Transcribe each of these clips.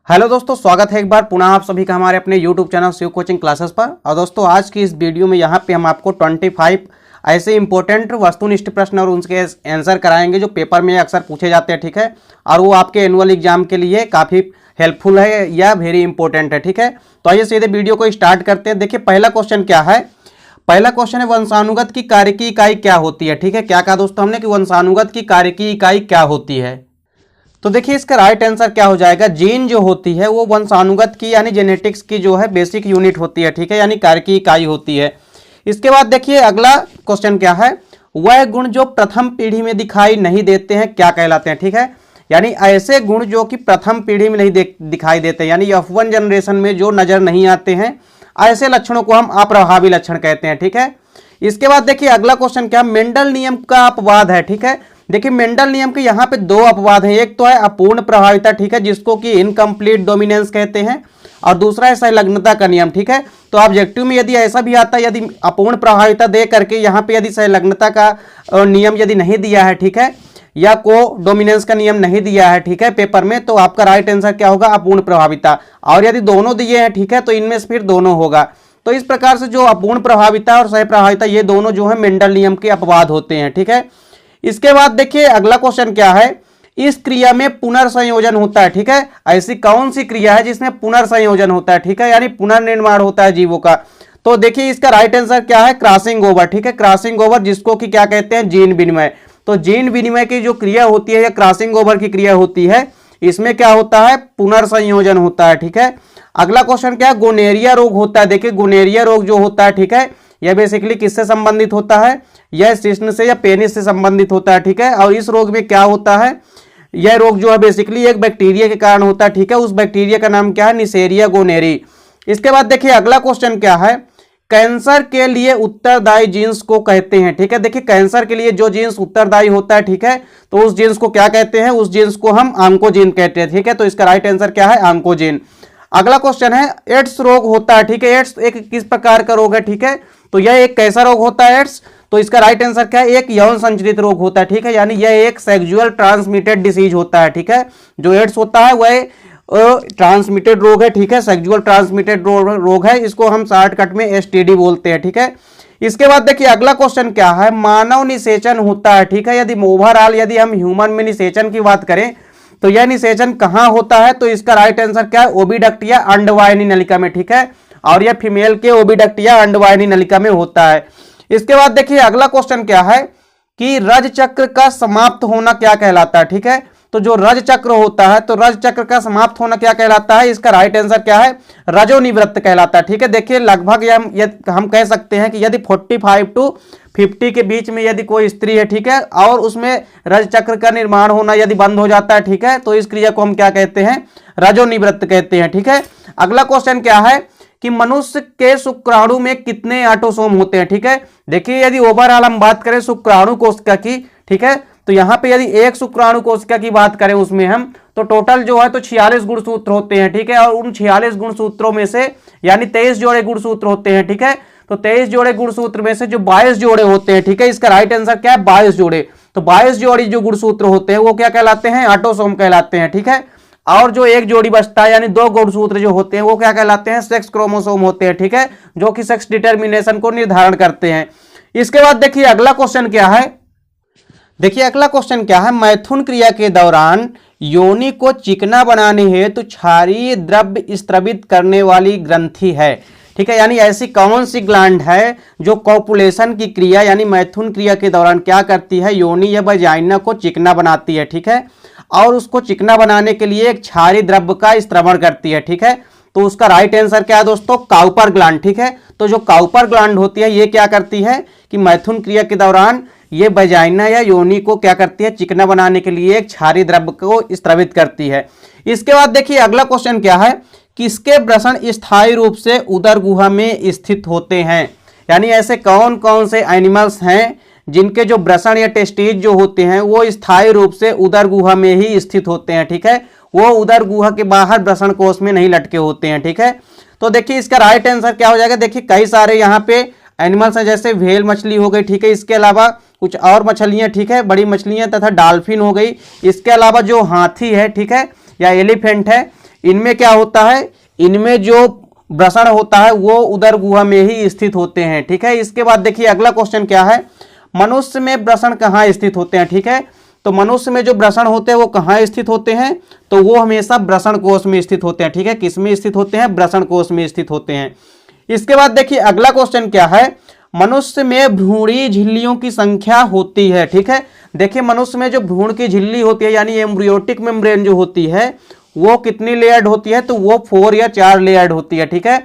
Hello दोस्तों, स्वागत है एक बार पुनः आप सभी का हमारे अपने YouTube channel Shiv coaching classes पर। और दोस्तों आज की इस वीडियो में यहाँ पे हम आपको 25 ऐसे इंपॉर्टेंट वस्तुनिष्ठ प्रश्न और उनके आंसर कराएंगे जो पेपर में अक्सर पूछे जाते हैं, ठीक है। और वो आपके एनुअल एग्जाम के लिए काफ़ी हेल्पफुल है या वेरी इंपॉर्टेंट है, ठीक है। तो आइए सीधे वीडियो को स्टार्ट करते हैं। देखिए पहला क्वेश्चन क्या है। पहला क्वेश्चन है वंशानुगत की कार्य की इकाई क्या होती है, ठीक है। क्या कहा दोस्तों हमने कि वंशानुगत की कार्य की इकाई क्या होती है। तो देखिए इसका राइट आंसर क्या हो जाएगा। जीन जो होती है वो वंशानुगत की यानी जेनेटिक्स की जो है बेसिक यूनिट होती है, ठीक है, यानी कार्य की इकाई होती है। इसके बाद देखिए अगला क्वेश्चन क्या है। वह गुण जो प्रथम पीढ़ी में दिखाई नहीं देते हैं क्या कहलाते हैं, ठीक है। यानी ऐसे गुण जो कि प्रथम पीढ़ी में नहीं दिखाई देते, यानी F1 जनरेशन में जो नजर नहीं आते हैं, ऐसे लक्षणों को हम अप्रभावी लक्षण कहते हैं, ठीक है। इसके बाद देखिए अगला क्वेश्चन क्या, मेंडल नियम का अपवाद है, ठीक है। देखिए मेंडल नियम के यहाँ पे दो अपवाद हैं। एक तो है अपूर्ण प्रभाविता, ठीक है, जिसको कि इनकम्प्लीट डोमिनेंस कहते हैं, और दूसरा है संलग्नता का नियम, ठीक है। तो ऑब्जेक्टिव में यदि ऐसा भी आता है, यदि अपूर्ण प्रभाविता दे करके यहाँ पे यदि संलग्नता का नियम यदि नहीं दिया है, ठीक है, या को डोमिनेंस का नियम नहीं दिया है, ठीक है, पेपर में, तो आपका राइट आंसर क्या होगा, अपूर्ण प्रभाविता। और यदि दोनों दिए हैं, ठीक है, तो इनमें से फिर दोनों होगा। तो इस प्रकार से जो अपूर्ण प्रभाविता और सह प्रभाविता ये दोनों जो है मेंडल नियम के अपवाद होते हैं, ठीक है। इसके बाद देखिए अगला क्वेश्चन क्या है। इस क्रिया में पुनर्संयोजन होता है, ठीक है। ऐसी कौन सी क्रिया है जिसमें पुनर्संयोजन होता है, ठीक है, यानी पुनर्निर्माण होता है जीवों का। तो देखिए इसका राइट आंसर क्या है, क्रॉसिंग ओवर, ठीक है, क्रॉसिंग ओवर, जिसको कि क्या कहते हैं, जीन विनिमय। तो जीन विनिमय की जो क्रिया होती है या क्रॉसिंग ओवर की क्रिया होती है, इसमें क्या होता है, पुनर्संयोजन होता है, ठीक है। अगला क्वेश्चन क्या है, गोनेरिया रोग होता है। देखिए गोनेरिया रोग जो होता है, ठीक है, यह बेसिकली किससे संबंधित होता है, यह शिश्न से या पेनिस से संबंधित होता है, ठीक है। और इस रोग में क्या होता है, यह रोग जो है बेसिकली एक बैक्टीरिया के कारण होता है, ठीक है। उस बैक्टीरिया का नाम क्या है, निसेरिया गोनेरी। इसके बाद देखिए अगला क्वेश्चन क्या है, कैंसर के लिए उत्तरदायी जीन्स को कहते हैं, ठीक है। देखिए कैंसर के लिए जो जीन्स उत्तरदायी होता है, ठीक है, तो उस जीन्स को क्या कहते हैं, उस जीन्स को हम ऑन्कोजीन कहते हैं, ठीक है। तो इसका राइट आंसर क्या है, ऑन्कोजीन। अगला क्वेश्चन है एड्स रोग होता है, ठीक है। एड्स एक किस प्रकार का रोग है, ठीक है, तो यह एक कैसा रोग होता है एड्स, तो इसका राइट आंसर क्या है, एक यौन संचरित रोग होता है, ठीक है, यानी यह एक सेक्सुअल ट्रांसमिटेड डिसीज होता है, ठीक है। जो एड्स होता है वह ट्रांसमिटेड रोग है, ठीक है, सेक्सुअल ट्रांसमिटेड रोग है। इसको हम शॉर्टकट में STD बोलते हैं, ठीक है। इसके बाद देखिए अगला क्वेश्चन क्या है, मानव निषेचन होता है, ठीक है। यदि ओवरऑल यदि हम ह्यूमन में निषेचन की बात करें तो यह निषेचन कहां होता है, तो इसका राइट आंसर क्या है, ओविडक्ट या अंडवाहिनी नलिका में, ठीक है। और यह फीमेल के ओविडक्ट या अंडवाहिनी नलिका में होता है। इसके बाद देखिए अगला क्वेश्चन क्या है कि रज चक्र का समाप्त होना क्या कहलाता है, ठीक है। तो जो रज चक्र होता है, तो रज चक्र का समाप्त होना क्या कहलाता है, इसका राइट आंसर क्या है, रजोनिवृत्त कहलाता है, ठीक है। देखिए लगभग हम कह सकते हैं कि यदि 45 to 50 के बीच में यदि कोई स्त्री है, ठीक है, और उसमें रज चक्र का निर्माण होना यदि बंद हो जाता है, ठीक है, तो इस क्रिया को हम क्या कहते हैं, रजोनिवृत्त कहते हैं, ठीक है। अगला क्वेश्चन क्या है कि मनुष्य के शुक्राणु में कितने ऑटोसोम होते हैं, ठीक है। देखिए यदि ओवरऑल हम बात करें शुक्राणु कोशिका की, ठीक है, तो यहां पे यदि एक शुक्राणु कोशिका की बात करें उसमें हम तो टोटल जो है तो 46 गुणसूत्र होते हैं, ठीक है। और उन 46 गुणसूत्रों में से यानी 23 जोड़े गुणसूत्र होते हैं, ठीक है। तो 23 जोड़े गुणसूत्र में से जो 22 जोड़े होते हैं, ठीक है, इसका राइट आंसर क्या है, 22 जोड़े। तो 22 जोड़ी जो गुणसूत्र होते हैं वो क्या कहलाते हैं, ऑटोसोम कहलाते हैं, ठीक है। और जो एक जोड़ी बचता है यानी 2 गुणसूत्र जो होते हैं वो क्या कहलाते हैं, सेक्स क्रोमोसोम होते हैं, ठीक है, जो कि सेक्स डिटर्मिनेशन को निर्धारण करते हैं। इसके बाद देखिए अगला क्वेश्चन क्या है। देखिए अगला क्वेश्चन क्या है, मैथुन क्रिया के दौरान योनि को चिकना बनाने हेतु क्षारीय द्रव्य स्त्रवित करने वाली ग्रंथि है, ठीक है। यानी ऐसी कौन सी ग्लैंड है जो कॉपुलेशन की क्रिया यानी मैथुन क्रिया के दौरान क्या करती है, योनि या वजाइना को चिकना बनाती है, ठीक है, और उसको चिकना बनाने के लिए एक क्षारीय द्रव्य का स्त्रवण करती है, ठीक है। तो उसका राइट आंसर क्या है दोस्तों, काउपर ग्लैंड, ठीक है। तो जो काउपर ग्लैंड होती है ये क्या करती है कि मैथुन क्रिया के दौरान ये वजाइना या योनि को क्या करती है, चिकना बनाने के लिए एक क्षारीय द्रव्य को स्त्रवित करती है। इसके बाद देखिए अगला क्वेश्चन क्या है, किसके वृषण स्थायी रूप से उदर गुहा में स्थित होते हैं, यानी ऐसे कौन कौन से एनिमल्स हैं जिनके जो वृषण या टेस्टिज जो होते हैं वो स्थायी रूप से उदर गुहा में ही स्थित होते हैं, ठीक है। वो उदर गुहा के बाहर वृषण कोष में नहीं लटके होते हैं, ठीक है। तो देखिए इसका राइट आंसर क्या हो जाएगा, देखिए कई सारे यहाँ पे एनिमल्स हैं, जैसे व्हेल मछली हो गई, ठीक है, इसके अलावा कुछ और मछलियां, ठीक है, बड़ी मछलियां तथा डॉल्फिन हो गई। इसके अलावा जो हाथी है, ठीक है, या एलिफेंट है, इनमें क्या होता है, इनमें जो वृषण होता है वो उदर गुहा में ही स्थित होते हैं। ठीक है, इसके बाद देखिए अगला क्वेश्चन क्या है, मनुष्य में वृषण कहाँ स्थित होते हैं। ठीक है, तो मनुष्य में जो वृषण होते हैं वो कहाँ स्थित होते हैं, तो वो हमेशा वृषण कोश में स्थित होते हैं। ठीक है, किस में स्थित होते हैं, वृषण कोश में स्थित होते हैं। इसके बाद देखिए अगला क्वेश्चन क्या है, मनुष्य में भ्रूणी झिल्लियों की संख्या होती है। ठीक है, देखिए मनुष्य में जो भ्रूण की झिल्ली होती है यानी एम्ब्रियोटिक मेम्ब्रेन जो होती है वो कितनी लेयर्ड होती है, तो वो 4 या 4 लेयर्ड होती है। ठीक है,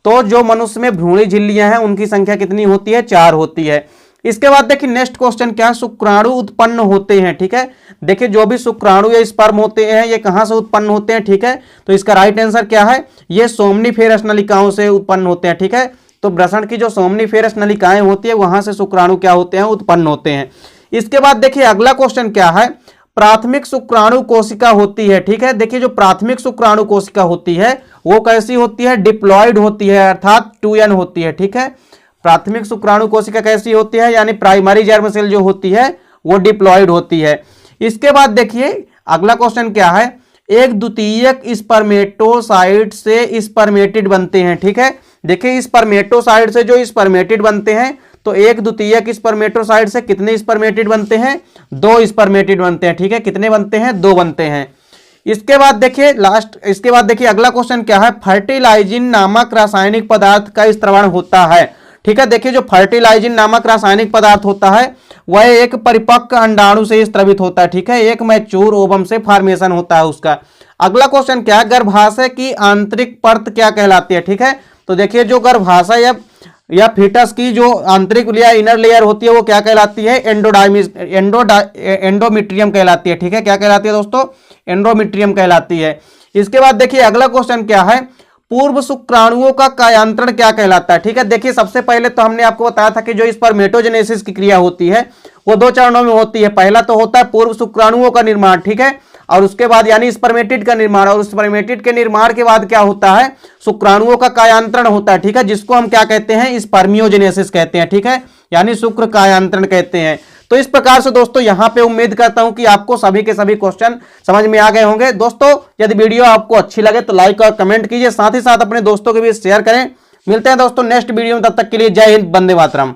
तो जो मनुष्य में भ्रूणी झिल्लियां हैं उनकी संख्या कितनी होती है, 4 होती है। इसके बाद देखिए नेक्स्ट क्वेश्चन क्या है, शुक्राणु उत्पन्न होते हैं। ठीक है, देखिए जो भी शुक्राणु या स्पर्म होते हैं ये कहां से उत्पन्न होते हैं। ठीक है, तो इसका राइट आंसर क्या है, ये सोमनीफेरस नलिकाओं से उत्पन्न होते हैं। ठीक है, तो वृषण की जो सोमनीफेरस नलिकाएं होती है वहां से शुक्राणु क्या होते हैं, उत्पन्न होते हैं। इसके बाद देखिए अगला क्वेश्चन क्या है, प्राथमिक शुक्राणु कोशिका होती है। ठीक है, देखिए जो प्राथमिक शुक्राणु कोशिका होती है वो कैसी होती है, डिप्लॉयड होती है अर्थात 2n होती है। ठीक है, प्राथमिक शुक्राणु कोशिका कैसी होती है, यानी प्राइमरी जर्म सेल जो होती है वो डिप्लॉयड होती है। इसके बाद देखिए अगला क्वेश्चन क्या है, एक द्वितीयक स्पर्मेटोसाइट से स्पर्मेटिड बनते हैं। ठीक है, देखिए स्पर्मेटोसाइट से जो स्पर्मेटिड बनते हैं तो एक द्वितीयक स्पर्मेटोसाइट से कितने स्पर्मेटिड बनते हैं, 2 स्पर्मेटिड बनते हैं। ठीक है, कितने बनते हैं, 2 बनते हैं। इसके बाद देखिए इसके बाद देखिए अगला क्वेश्चन क्या है, फर्टिलाइजिन नामक रासायनिक पदार्थ का स्त्रवण होता है। ठीक है, देखिए जो फर्टिलाइजिन नामक रासायनिक पदार्थ होता है वह एक परिपक्व अंडाणु से स्त्रवित होता है। ठीक है, एक मैच्योर ओवम से फॉर्मेशन होता है उसका। अगला क्वेश्चन क्या है, गर्भाशय की आंतरिक परत क्या कहलाती है। ठीक है, तो देखिए जो गर्भाशय या फीटस की जो आंतरिक या इनर लेयर होती है वो क्या कहलाती है, एंडोमीट्रियम कहलाती है। ठीक है, क्या कहलाती है दोस्तों, एंडोमीट्रियम कहलाती है। इसके बाद देखिए अगला क्वेश्चन क्या है, पूर्व शुक्राणुओं का कायांतरण क्या कहलाता है। ठीक है, देखिए सबसे पहले तो हमने आपको बताया था कि जो स्पर्मेटोजेनेसिस की क्रिया होती है वो 2 चरणों में होती है। पहला तो होता है पूर्व शुक्राणुओं का निर्माण। ठीक है, और उसके बाद यानी स्पर्मेटिड का निर्माण, और स्पर्मेटिड के निर्माण के बाद क्या होता है, शुक्राणुओं का कायांतरण होता है। ठीक है, जिसको हम क्या कहते हैं, स्पर्मियोजेनेसिस कहते हैं। ठीक है, यानी शुक्र कायांतरण कहते हैं। तो इस प्रकार से दोस्तों यहां पे उम्मीद करता हूं कि आपको सभी के सभी क्वेश्चन समझ में आ गए होंगे। दोस्तों यदि वीडियो आपको अच्छी लगे तो लाइक और कमेंट कीजिए, साथ ही साथ अपने दोस्तों के बीच शेयर करें। मिलते हैं दोस्तों नेक्स्ट वीडियो में, तब तक के लिए जय हिंद, वंदे मातरम।